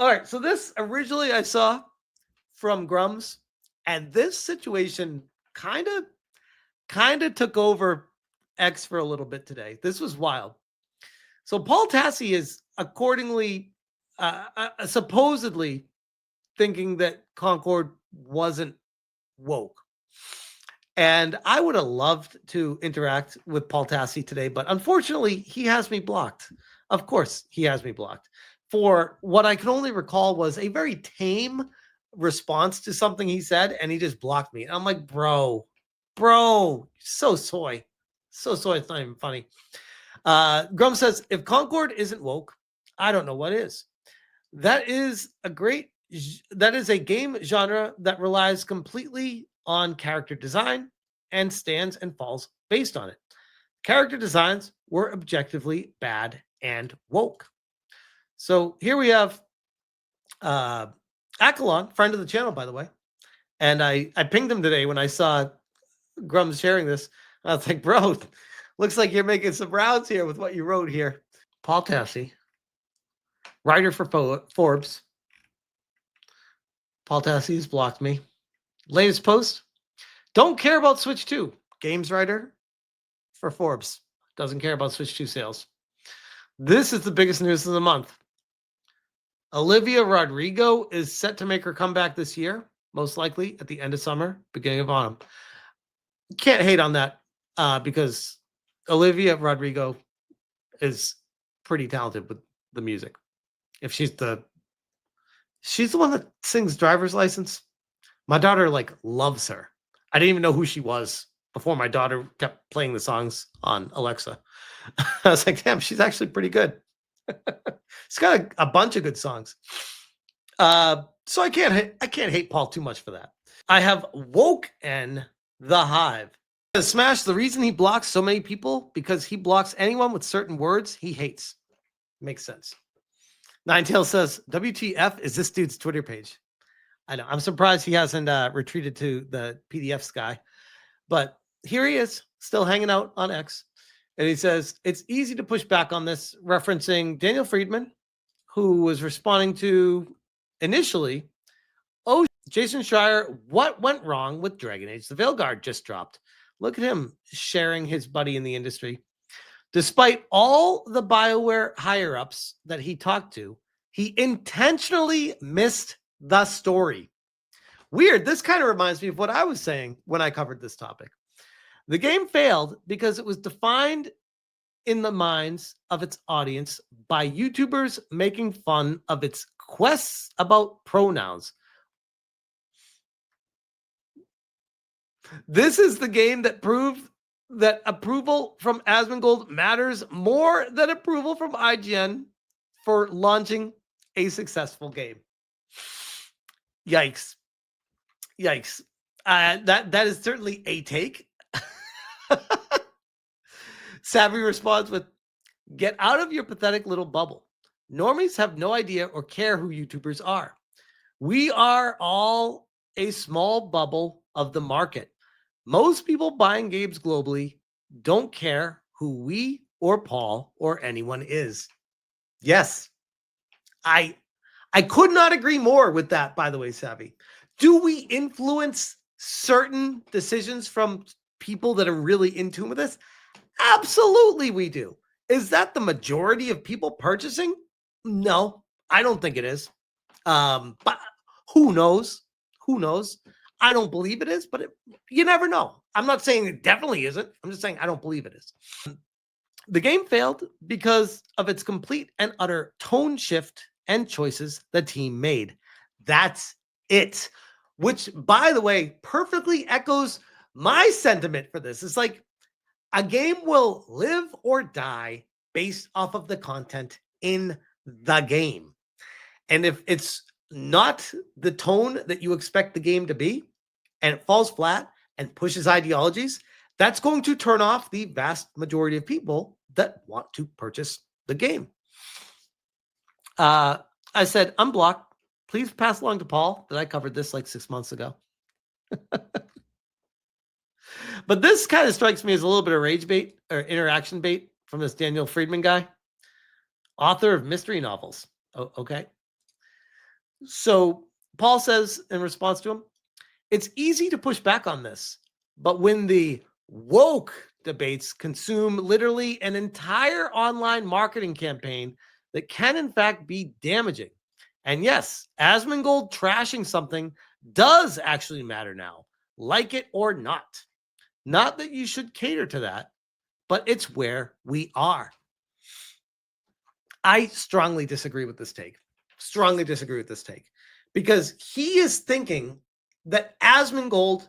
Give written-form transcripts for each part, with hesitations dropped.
All right. So this originally I saw from Grums, and this situation kind of took over X for a little bit today. This was wild. So Paul Tassi is accordingly, supposedly thinking that Concord wasn't woke. And I would have loved to interact with Paul Tassi today, but unfortunately, he has me blocked. Of course, he has me blocked for what I can only recall was a very tame response to something he said, and he just blocked me. And I'm like, bro, so soy. So soy, it's not even funny. Grum says, if Concord isn't woke, I don't know what is. That is a game genre that relies completely on character design and stands and falls based on it. Character designs were objectively bad and woke. So here we have Akalon, friend of the channel, by the way. And I pinged him today when I saw Grums sharing this. I was like, bro, looks like you're making some rounds here with what you wrote here. Paul Tassi, writer for Forbes. Paul Tassi's blocked me. Latest post, don't care about Switch 2. Games writer for Forbes. Doesn't care about Switch 2 sales. This is the biggest news of the month. Olivia Rodrigo is set to make her comeback this year, most likely at the end of summer, beginning of autumn. Can't hate on that because Olivia Rodrigo is pretty talented with the music. If she's the one that sings Driver's License. My daughter loves her. I didn't even know who she was before my daughter kept playing the songs on Alexa. I was like, damn, she's actually pretty good. She's got a bunch of good songs. So I can't hate Paul too much for that. I have woken the Hive. Smash, the reason he blocks so many people because he blocks anyone with certain words he hates. Makes sense. Ninetail says, WTF is this dude's Twitter page. I know. I'm surprised he hasn't retreated to the PDF sky. But here he is, still hanging out on X. And he says, it's easy to push back on this, referencing Daniel Friedman, who was responding to initially, oh, Jason Schreier, what went wrong with Dragon Age? The Veilguard just dropped. Look at him sharing his buddy in the industry. Despite all the BioWare higher-ups that he talked to, he intentionally missed the story. Weird. This kind of reminds me of what I was saying when I covered this topic. The game failed because it was defined in the minds of its audience by YouTubers making fun of its quests about pronouns. This is the game that proved that approval from Asmongold matters more than approval from IGN for launching a successful game. Yikes. That is certainly a take. Savvy responds with, get out of your pathetic little bubble. Normies have no idea or care who YouTubers are. We are all a small bubble of the market. Most people buying games globally don't care who we or Paul or anyone is. Yes, I could not agree more with that, by the way, Savvy. Do we influence certain decisions from people that are really in tune with this? Absolutely we do. Is that the majority of people purchasing? No, I don't think it is. But who knows? I don't believe it is, but you never know. I'm not saying it definitely isn't. I'm just saying I don't believe it is. The game failed because of its complete and utter tone shift and choices the team made. That's it. Which, by the way, perfectly echoes my sentiment for this. It's like a game will live or die based off of the content in the game. And if it's not the tone that you expect the game to be, and it falls flat and pushes ideologies, that's going to turn off the vast majority of people that want to purchase the game. I said, unblock. Please pass along to Paul that I covered this like 6 months ago. But this kind of strikes me as a little bit of rage bait or interaction bait from this Daniel Friedman guy, author of mystery novels. Oh, okay. So Paul says in response to him, it's easy to push back on this, but when the woke debates consume literally an entire online marketing campaign that can in fact be damaging. And yes, Asmongold trashing something does actually matter now, like it or not. Not that you should cater to that, but it's where we are. I strongly disagree with this take. Strongly disagree with this take because he is thinking that Asmongold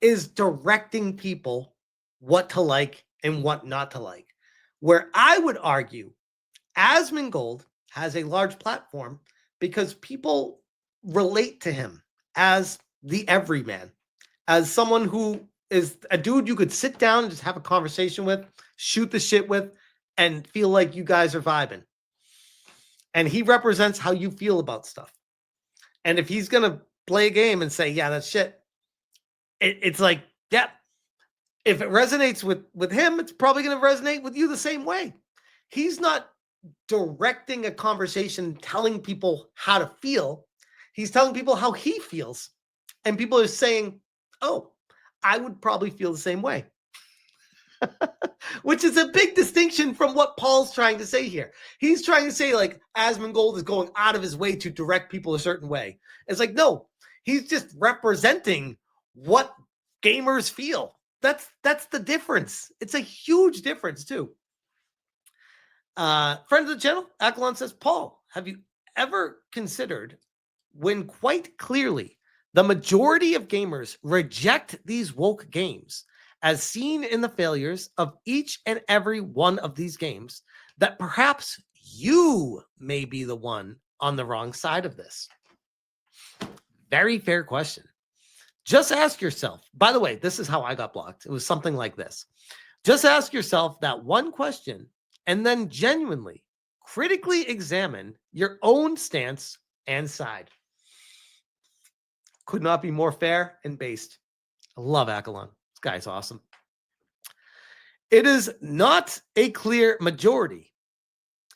is directing people what to like and what not to like. Where I would argue Asmongold has a large platform because people relate to him as the everyman, as someone who is a dude you could sit down and just have a conversation with, shoot the shit with, and feel like you guys are vibing. And he represents how you feel about stuff. And if he's going to play a game and say, yeah, that's shit, it's like, yeah, if it resonates with him, it's probably going to resonate with you the same way. He's not directing a conversation, telling people how to feel. He's telling people how he feels. And people are saying, oh, I would probably feel the same way. Which is a big distinction from what Paul's trying to say here. He's trying to say, like, Asmongold is going out of his way to direct people a certain way. It's like, no, he's just representing what gamers feel. That's the difference. It's a huge difference, too. Friend of the channel, Akalon says, Paul, have you ever considered when quite clearly the majority of gamers reject these woke games, as seen in the failures of each and every one of these games, that perhaps you may be the one on the wrong side of this? Very fair question. Just ask yourself, by the way, this is how I got blocked. It was something like this. Just ask yourself that one question and then genuinely, critically examine your own stance and side. Could not be more fair and based. I love Akalon. This guy's awesome. It is not a clear majority.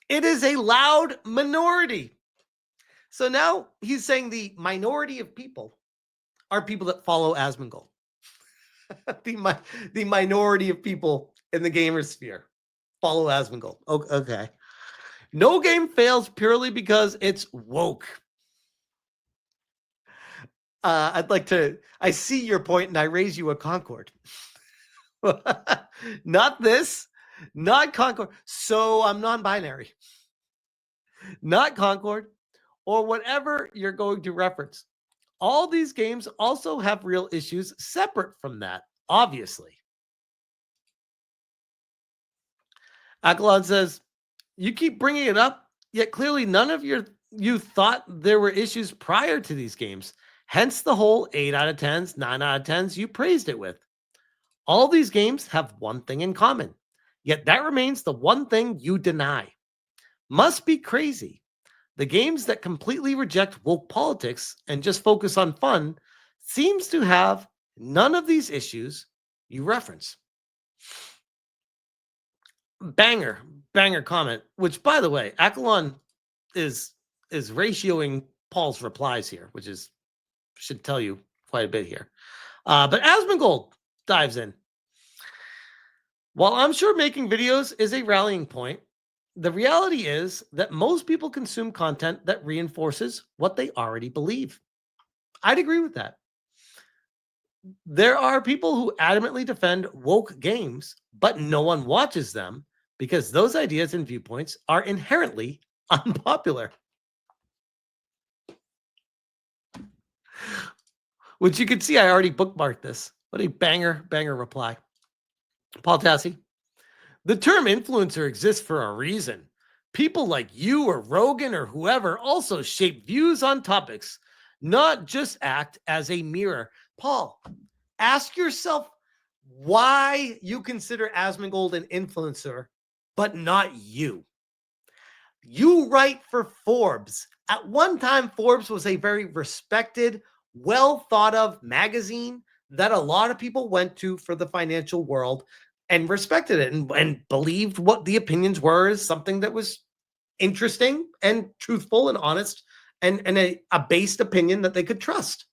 It is a loud minority. So now he's saying the minority of people are people that follow Asmongold. the minority of people in the gamer sphere follow Asmongold. Okay. No game fails purely because it's woke. I see your point and I raise you a Concord. Not this, not Concord. So I'm non-binary. Not Concord or whatever you're going to reference. All these games also have real issues separate from that, obviously. Akalon says, you keep bringing it up, yet clearly none of you thought there were issues prior to these games. Hence the whole 8 out of 10s, 9 out of 10s you praised it with. All these games have one thing in common, yet that remains the one thing you deny. Must be crazy. The games that completely reject woke politics and just focus on fun seems to have none of these issues you reference. Banger comment, which, by the way, Akalon is ratioing Paul's replies here, which should tell you quite a bit here. But Asmongold dives in. While I'm sure making videos is a rallying point, the reality is that most people consume content that reinforces what they already believe. I'd agree with that. There are people who adamantly defend woke games, but no one watches them because those ideas and viewpoints are inherently unpopular. Which you can see, I already bookmarked this. What a banger reply. Paul Tassi, the term influencer exists for a reason. People like you or Rogan or whoever also shape views on topics, not just act as a mirror. Paul, ask yourself why you consider Asmongold an influencer, but not you. You write for Forbes. At one time, Forbes was a very respected, well thought of magazine that a lot of people went to for the financial world and respected it and believed what the opinions were as something that was interesting and truthful and honest and a based opinion that they could trust.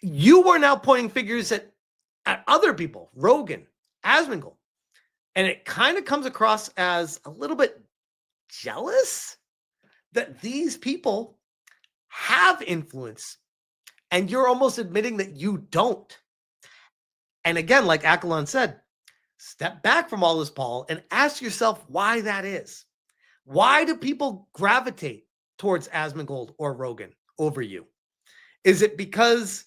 You are now pointing fingers at other people, Rogan, Asmongold, and it kind of comes across as a little bit jealous that these people have influence, and you're almost admitting that you don't. And again, like Akalon said, step back from all this, Paul, and ask yourself why that is. Why do people gravitate towards Asmongold or Rogan over you? Is it because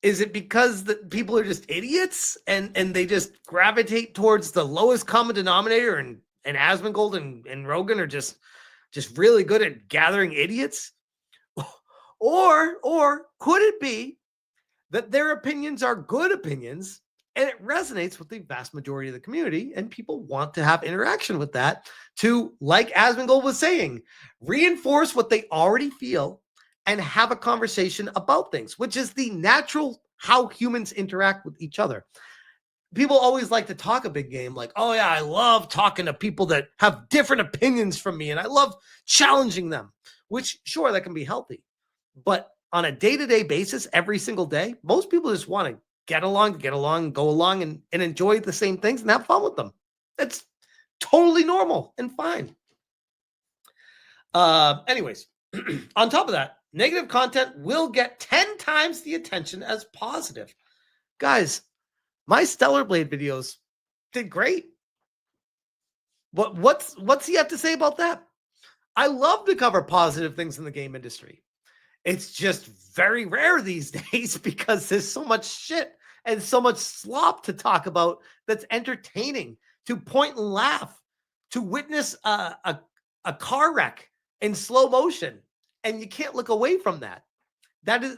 that people are just idiots and they just gravitate towards the lowest common denominator, and Asmongold and Rogan are just really good at gathering idiots? Or could it be that their opinions are good opinions and it resonates with the vast majority of the community, and people want to have interaction with that to, like Asmongold was saying, reinforce what they already feel and have a conversation about things, which is the natural how humans interact with each other. People always like to talk a big game, like, oh yeah, I love talking to people that have different opinions from me, and I love challenging them, which sure, that can be healthy. But on a day-to-day basis, every single day, most people just want to get along, go along and enjoy the same things and have fun with them. That's totally normal and fine. Anyways, on top of that, negative content will get 10 times the attention as positive. Guys, my Stellar Blade videos did great. What's he have to say about that? I love to cover positive things in the game industry. It's just very rare these days because there's so much shit and so much slop to talk about that's entertaining, to point and laugh, to witness a car wreck in slow motion, and you can't look away from that.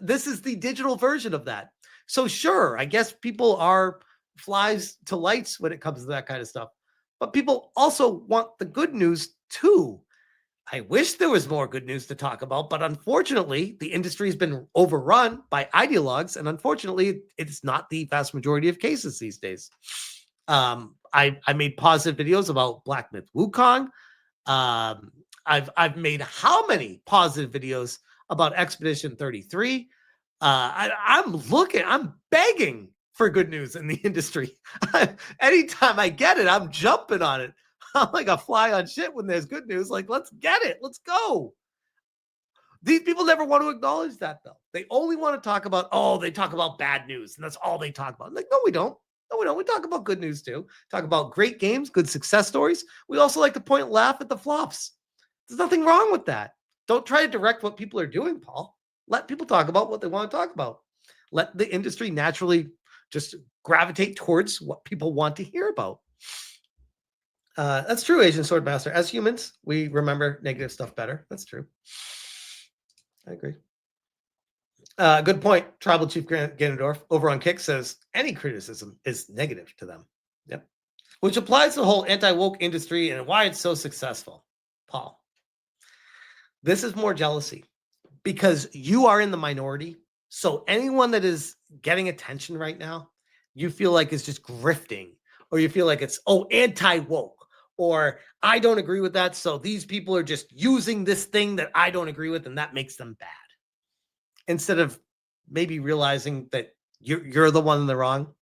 This is the digital version of that. So sure, I guess people are flies to lights when it comes to that kind of stuff, but people also want the good news too. I wish there was more good news to talk about, but unfortunately, the industry has been overrun by ideologues, and unfortunately, it's not the vast majority of cases these days. I made positive videos about Black Myth Wukong. I've made how many positive videos about Expedition 33? I'm begging for good news in the industry. Anytime I get it, I'm jumping on it. I'm like a fly on shit when there's good news. Like, let's get it. Let's go. These people never want to acknowledge that, though. They only want to talk about, they talk about bad news, and that's all they talk about. I'm like, no, we don't. No, we don't. We talk about good news, too. Talk about great games, good success stories. We also like to point and laugh at the flops. There's nothing wrong with that. Don't try to direct what people are doing, Paul. Let people talk about what they want to talk about. Let the industry naturally just gravitate towards what people want to hear about. That's true, Asian Swordmaster. As humans, we remember negative stuff better. That's true. I agree. Good point. Tribal Chief Ganondorf over on Kick says any criticism is negative to them. Yep. Which applies to the whole anti-woke industry and why it's so successful. Paul, this is more jealousy because you are in the minority. So anyone that is getting attention right now, you feel like is just grifting, or you feel like it's, anti-woke. Or I don't agree with that, so these people are just using this thing that I don't agree with, and that makes them bad. Instead of maybe realizing that you're the one in the wrong.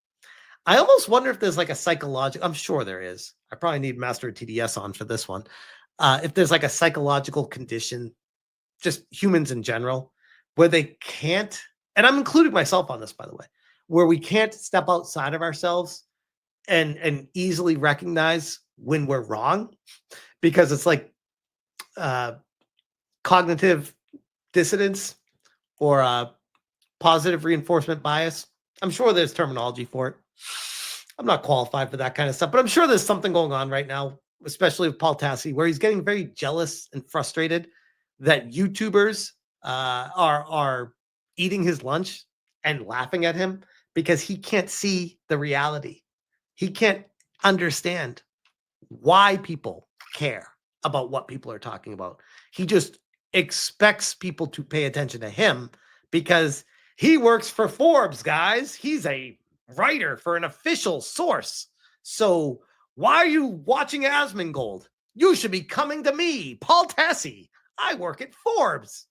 I almost wonder if there's like a psychological, I'm sure there is. I probably need Master of TDS on for this one. If there's like a psychological condition, just humans in general, where they can't, and I'm including myself on this, by the way, where we can't step outside of ourselves and easily recognize when we're wrong, because it's like cognitive dissonance or positive reinforcement bias. I'm sure there's terminology for it. I'm not qualified for that kind of stuff, but I'm sure there's something going on right now, especially with Paul Tassi, where he's getting very jealous and frustrated that YouTubers are eating his lunch and laughing at him because he can't see the reality. He can't understand why people care about what people are talking about. He just expects people to pay attention to him because he works for Forbes, guys. He's a writer for an official source. So why are you watching Asmongold? You should be coming to me, Paul Tassi. I work at Forbes.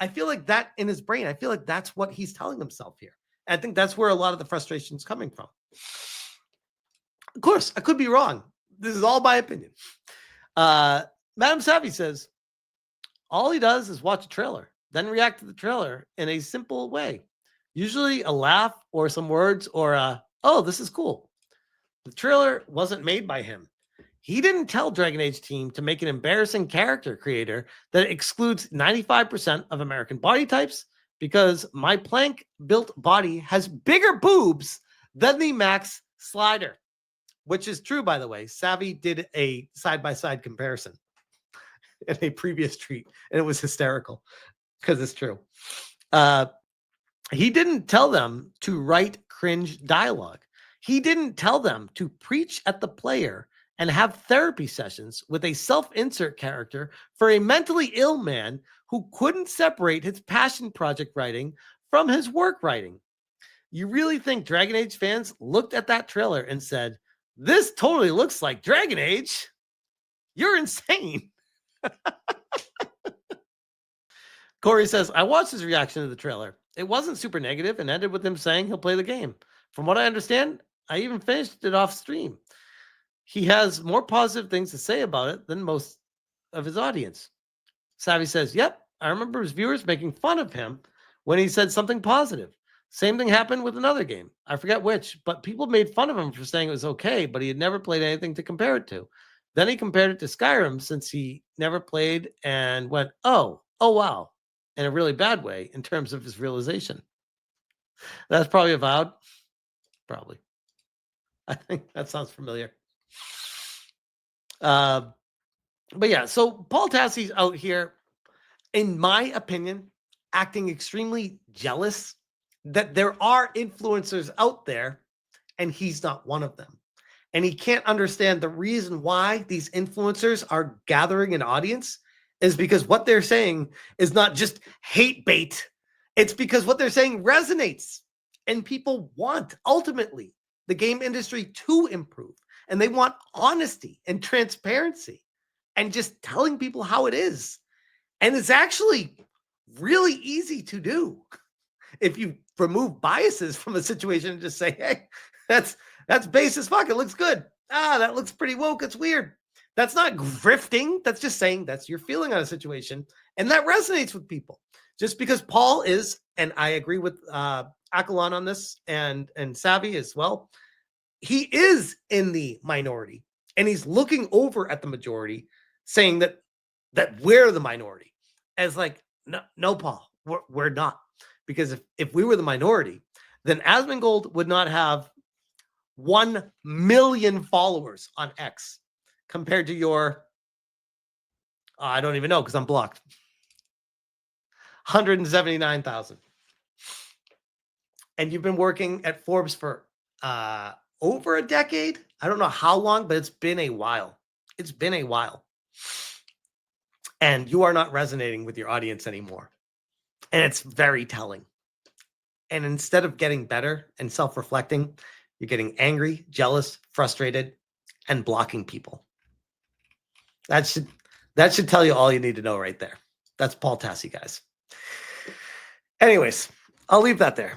I feel like that in his brain, I feel like that's what he's telling himself here. And I think that's where a lot of the frustration is coming from. Of course, I could be wrong. This is all my opinion. Madam Savvy says, all he does is watch a trailer, then react to the trailer in a simple way. Usually a laugh or some words or oh, this is cool. The trailer wasn't made by him. He didn't tell Dragon Age team to make an embarrassing character creator that excludes 95% of American body types because my plank built body has bigger boobs than the Max slider, which is true, by the way. Savvy did a side-by-side comparison in a previous tweet, and it was hysterical because it's true. He didn't tell them to write cringe dialogue. He didn't tell them to preach at the player and have therapy sessions with a self-insert character for a mentally ill man who couldn't separate his passion project writing from his work writing. You really think Dragon Age fans looked at that trailer and said, this totally looks like Dragon Age? You're insane. Corey says, I watched his reaction to the trailer. It wasn't super negative and ended with him saying he'll play the game. From what I understand, I even finished it off stream. He has more positive things to say about it than most of his audience. Savvy says, yep, I remember his viewers making fun of him when he said something positive. Same thing happened with another game. I forget which, but people made fun of him for saying it was okay, but he had never played anything to compare it to. Then he compared it to Skyrim since he never played and went, oh wow, in a really bad way in terms of his realization. That's probably Avowed. Probably. I think that sounds familiar. But yeah, so Paul Tassi's out here, in my opinion, acting extremely jealous that there are influencers out there and he's not one of them. And he can't understand the reason why these influencers are gathering an audience is because what they're saying is not just hate bait. It's because what they're saying resonates and people want ultimately the game industry to improve. And they want honesty and transparency and just telling people how it is. And it's actually really easy to do if you remove biases from a situation and just say, hey, that's base as fuck. It looks good. That looks pretty woke. It's weird. That's not grifting. That's just saying that's your feeling on a situation. And that resonates with people. Just because Paul is, and I agree with Akalon on this and Savvy as well, he is in the minority and he's looking over at the majority saying that we're the minority as like, no, Paul, we're not. Because if we were the minority, then Asmongold would not have 1 million followers on X compared to your, I don't even know because I'm blocked, 179,000. And you've been working at Forbes for over a decade. I don't know how long, but it's been a while. It's been a while. And you are not resonating with your audience anymore. And it's very telling. And instead of getting better and self-reflecting, you're getting angry, jealous, frustrated, and blocking people. That should tell you all you need to know right there. That's Paul Tassi, guys. Anyways, I'll leave that there.